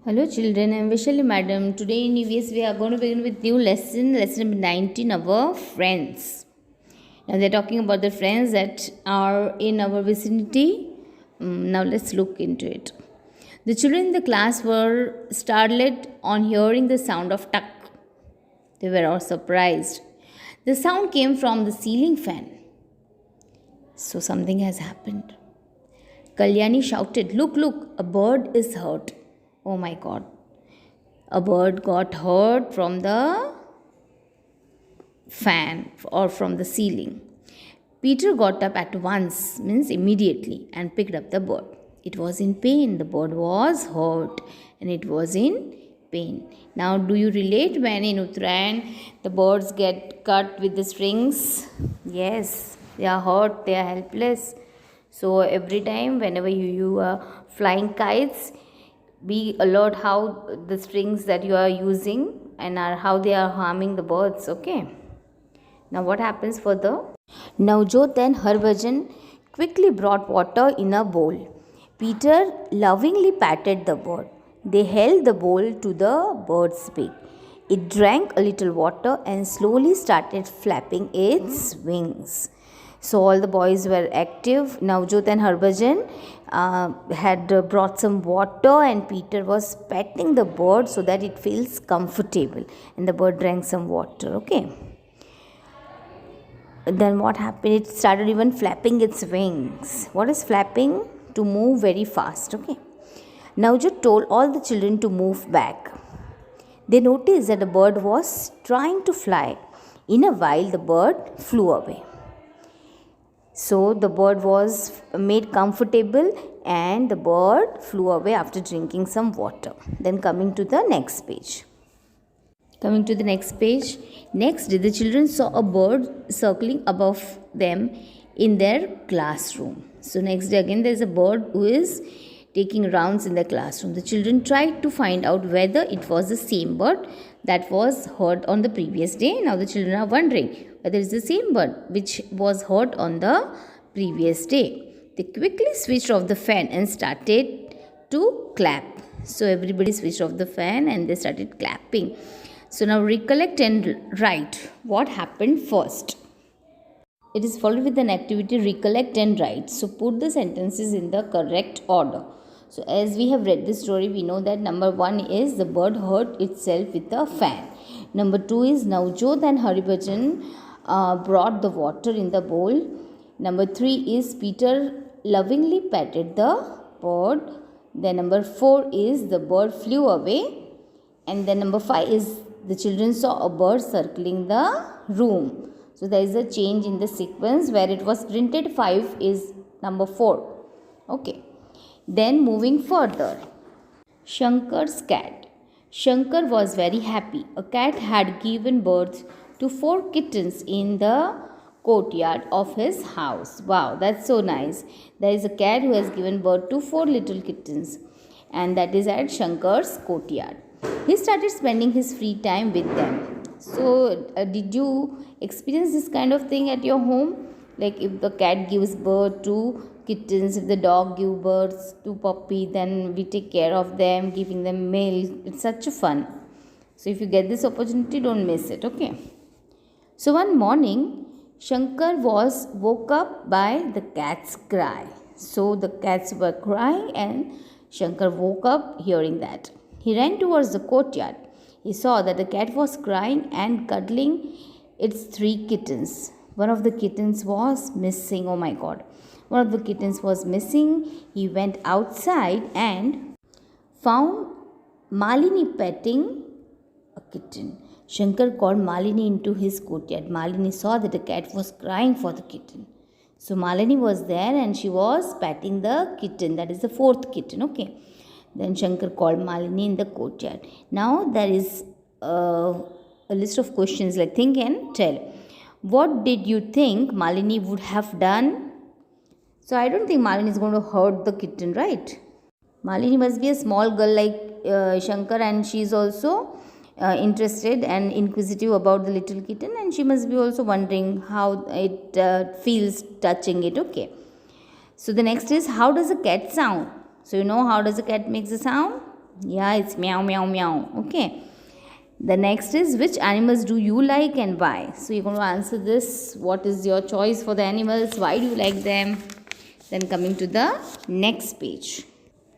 Hello children, I'm Vishali madam. Today in EVS we are going to begin with new lesson number 19, our friends. Now they're talking about the friends that are in our vicinity. Now let's look into it. The children in the class were startled on hearing the sound of tuck. They were all surprised. The sound came from the ceiling fan. So something has happened. Kalyani shouted, Look, look, a bird is hurt. Oh my god. A bird got hurt from the fan or from the ceiling. Peter got up at once, means immediately, and picked up the bird. It was in pain. The bird was hurt and it was in pain. Now, do you relate when in Uttarayan the birds get cut with the strings? Yes, they are hurt, they are helpless. So, every time, whenever you are flying kites, be alert how the strings that you are using and how they are harming the birds. Okay, now what happens further? Navjot and Harbhajan quickly brought water in a bowl. Peter lovingly patted the bird. They held the bowl to the bird's beak. It drank a little water and slowly started flapping its wings. So all the boys were active. Navjot and Harbhajan had brought some water and Peter was petting the bird so that it feels comfortable. And the bird drank some water. Okay. Then what happened? It started even flapping its wings. What is flapping? To move very fast. Okay. Navjot told all the children to move back. They noticed that the bird was trying to fly. In a while, the bird flew away. So the bird was made comfortable and the bird flew away after drinking some water. Then coming to the next page. Next, the children saw a bird circling above them in their classroom. So next day again there is a bird who is taking rounds in the classroom. The children tried to find out whether it was the same bird that was heard on the previous day. Now the children are wondering whether it's the same bird which was heard on the previous day. They quickly switched off the fan and started to clap. So everybody switched off the fan and they started clapping. So now recollect and write what happened first. It is followed with an activity recollect and write. So put the sentences in the correct order. So as we have read this story, we know that number 1 is the bird hurt itself with a fan. Number 2 is Navjot and Harbhajan brought the water in the bowl. Number 3 is Peter lovingly patted the bird. Then number 4 is the bird flew away. And then number 5 is the children saw a bird circling the room. So there is a change in the sequence where it was printed 5 is number 4. Okay. Then moving further. Shankar's cat. Shankar was very happy. A cat had given birth to 4 kittens in the courtyard of his house. Wow, that's so nice. There is a cat who has given birth to 4 little kittens, and that is at Shankar's courtyard. He started spending his free time with them. So, did you experience this kind of thing at your home? Like if the cat gives birth to kittens, if the dog gives birth to puppy, then we take care of them, giving them milk. It's such a fun. So, if you get this opportunity, don't miss it. Okay. So, one morning, Shankar was woke up by the cat's cry. So, the cats were crying and Shankar woke up hearing that. He ran towards the courtyard. He saw that the cat was crying and cuddling its 3 kittens. One of the kittens was missing. Oh my god. One of the kittens was missing. He went outside and found Malini petting a kitten. Shankar called Malini into his courtyard. Malini saw that the cat was crying for the kitten. So Malini was there and she was patting the kitten. That is the 4th kitten. Okay. Then Shankar called Malini in the courtyard. Now there is a list of questions like think and tell. What did you think Malini would have done? So I don't think Malini is going to hurt the kitten, right? Malini must be a small girl like Shankar, and she is also interested and inquisitive about the little kitten, and she must be also wondering how it feels touching it. Okay. So the next is how does a cat sound? So you know how does a cat makes a sound? Yeah, it's meow, meow, meow. Okay. The next is, which animals do you like and why? So you're going to answer this. What is your choice for the animals? Why do you like them? Then coming to the next page.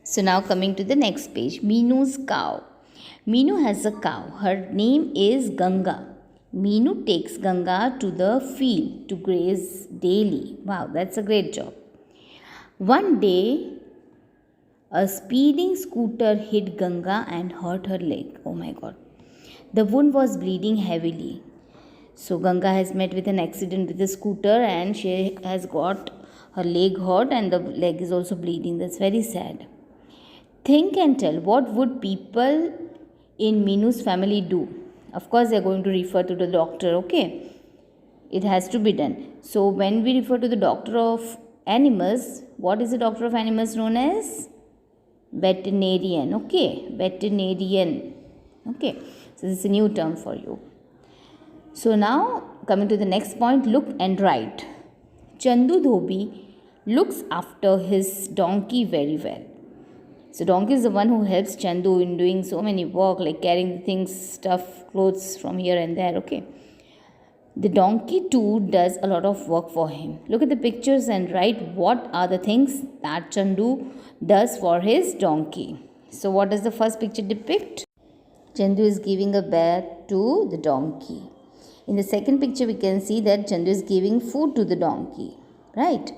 So now coming to the next page. Meenu's cow. Meenu has a cow. Her name is Ganga. Meenu takes Ganga to the field to graze daily. Wow, that's a great job. One day, a speeding scooter hit Ganga and hurt her leg. Oh my god. The wound was bleeding heavily. So Ganga has met with an accident with a scooter and she has got her leg hurt and the leg is also bleeding. That's very sad. Think and tell, what would people in Meenu's family do? Of course, they are going to refer to the doctor, okay? It has to be done. So when we refer to the doctor of animals, what is the doctor of animals known as? Veterinarian, okay? Veterinarian, okay? So this is a new term for you. So now coming to the next point, look and write. Chandu Dhobi looks after his donkey very well. So donkey is the one who helps Chandu in doing so many work, like carrying things, stuff, clothes from here and there, okay? The donkey too does a lot of work for him. Look at the pictures and write what are the things that Chandu does for his donkey. So what does the first picture depict? Chandu is giving a bath to the donkey. In the second picture we can see that Chandu is giving food to the donkey, right?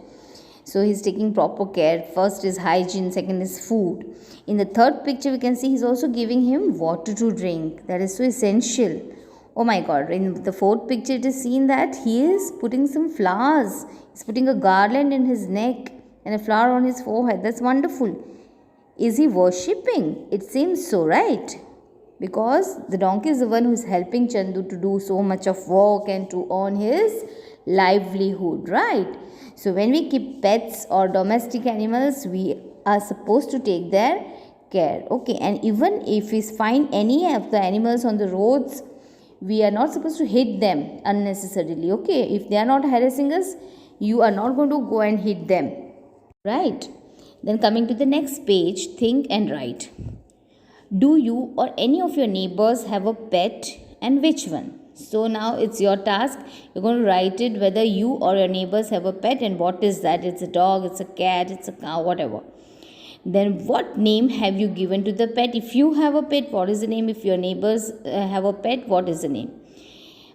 So he's taking proper care. First is hygiene, second is food. In the third picture we can see he's also giving him water to drink. That is so essential. Oh my god, in the fourth picture it is seen that he is putting some flowers. He's putting a garland in his neck and a flower on his forehead. That's wonderful. Is he worshipping? It seems so, right? Because the donkey is the one who is helping Chandu to do so much of work and to earn his livelihood, right? So when we keep pets or domestic animals, we are supposed to take their care, okay? And even if we find any of the animals on the roads, we are not supposed to hit them unnecessarily, okay? If they are not harassing us, you are not going to go and hit them, right? Then coming to the next page, think and write. Do you or any of your neighbors have a pet and which one? So now it's your task. You're going to write it whether you or your neighbors have a pet and what is that? It's a dog, it's a cat, it's a cow, whatever. Then what name have you given to the pet? If you have a pet, what is the name? If your neighbors have a pet, what is the name?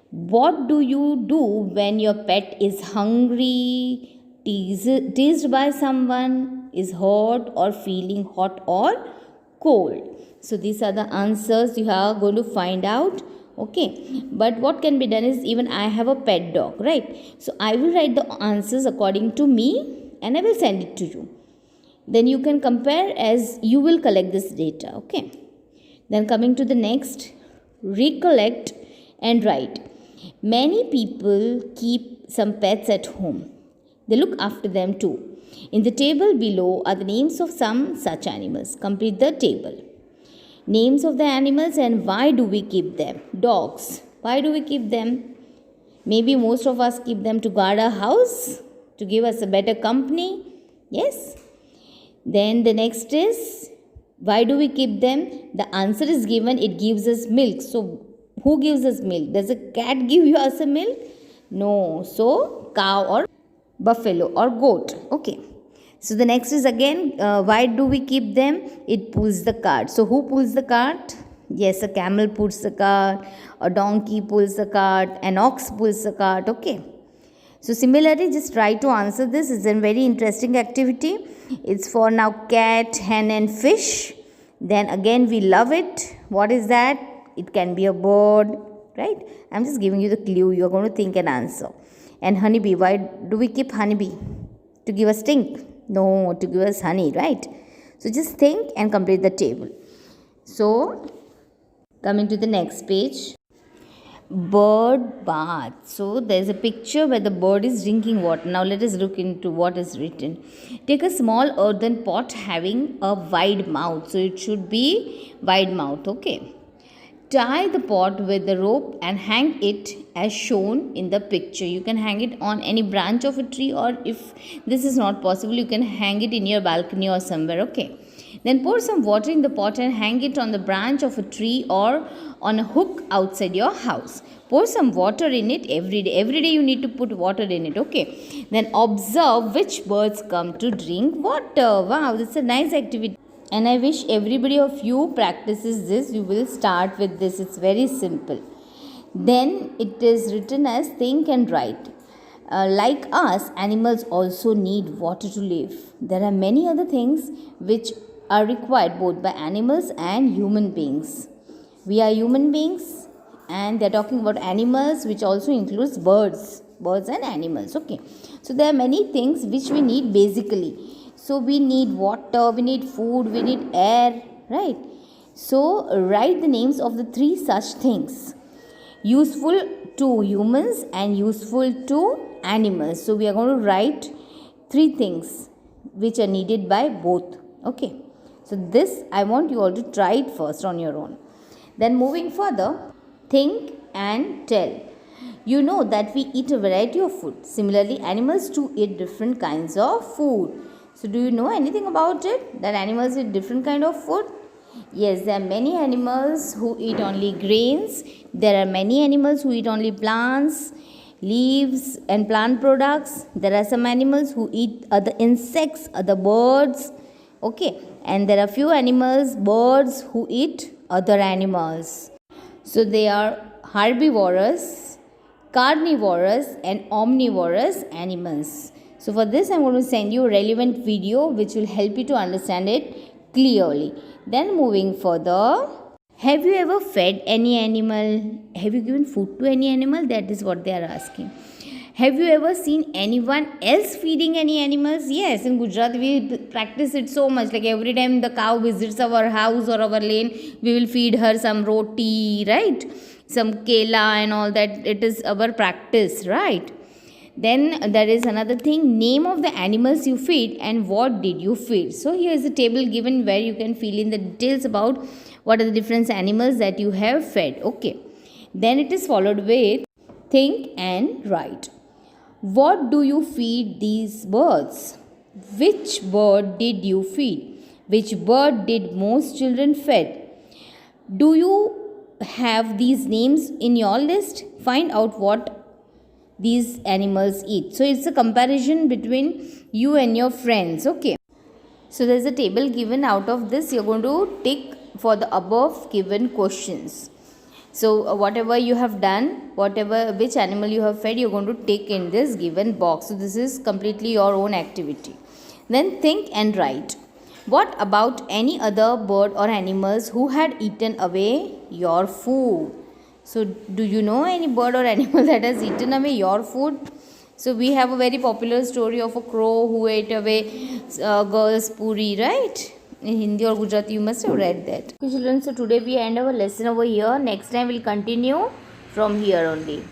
What do you do when your pet is hungry, teased by someone, is hot or feeling hot or cold? So these are the answers you are going to find out, okay? But what can be done is, even I have a pet dog, right? So I will write the answers according to me and I will send it to you. Then you can compare as you will collect this data, okay? Then coming to the next, recollect and write. Many people keep some pets at home. They look after them too. In the table below are the names of some such animals. Complete the table. Names of the animals and why do we keep them? Dogs. Why do we keep them? Maybe most of us keep them to guard our house, to give us a better company. Yes. Then the next is, why do we keep them? The answer is given, it gives us milk. So who gives us milk? Does a cat give you us a milk? No. So cow or buffalo or goat. Okay. So the next is again, why do we keep them? It pulls the cart. So who pulls the cart? Yes, a camel pulls the cart, a donkey pulls the cart, an ox pulls the cart. Okay. So similarly, just try to answer this. It's a very interesting activity. It's for now cat, hen and fish. Then again we love it. What is that? It can be a bird, right? I'm just giving you the clue. You are going to think and answer. And honeybee. Why do we keep honeybee? To give us stink? No, to give us honey, right? So just think and complete the table. So coming to the next page. Bird bath. So there's a picture where the bird is drinking water. Now let us look into what is written. Take a small earthen pot having a wide mouth. So it should be wide mouth. Okay. Tie the pot with the rope and hang it as shown in the picture. You can hang it on any branch of a tree, or if this is not possible, you can hang it in your balcony or somewhere. Okay. Then pour some water in the pot and hang it on the branch of a tree or on a hook outside your house. Pour some water in it every day. Every day you need to put water in it, okay? Then observe which birds come to drink water. Wow, that's a nice activity. And I wish everybody of you practices this. You will start with this. It's very simple. Then it is written as think and write. Like us, animals also need water to live. There are many other things which are required both by animals and human beings. We are human beings, and they're talking about animals, which also includes birds and animals. Okay, so there are many things which we need basically. So we need water, we need food, we need air, right? So write the names of the 3 such things useful to humans and useful to animals. So we are going to write 3 things which are needed by both. Okay, so this I want you all to try it first on your own. Then moving further, think and tell. You know that we eat a variety of food. Similarly, animals too eat different kinds of food. So do you know anything about it, that animals eat different kind of food? Yes, there are many animals who eat only grains. There are many animals who eat only plants, leaves and plant products. There are some animals who eat other insects, other birds. Okay, and there are few animals, birds, who eat other animals. So they are herbivorous, carnivorous and omnivorous animals. So for this I am going to send you a relevant video which will help you to understand it clearly. Then moving further, have you ever fed any animal? Have you given food to any animal? That is what they are asking. Have you ever seen anyone else feeding any animals? Yes, in Gujarat we practice it so much. Like every time the cow visits our house or our lane, we will feed her some roti, right? Some kela and all that. It is our practice, right? Then there is another thing, name of the animals you feed and what did you feed. So here is a table given where you can fill in the details about what are the different animals that you have fed. Okay. Then it is followed with think and write. What do you feed these birds? Which bird did you feed? Which bird did most children fed? Do you have these names in your list? Find out what these animals eat. So it's a comparison between you and your friends. Okay, so there's a table given. Out of this you're going to tick for the above given questions. So whatever you have done, which animal you have fed, you're going to tick in this given box. So this is completely your own activity. Then think and write. What about any other bird or animals who had eaten away your food? So do you know any bird or animal that has eaten away your food? So we have a very popular story of a crow who ate away girl's puri, right? In Hindi or Gujarati you must have read that. Okay children, so today we end our lesson over here. Next time we'll continue from here only.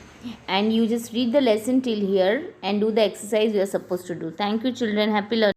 And you just read the lesson till here and do the exercise you are supposed to do. Thank you children. Happy learning.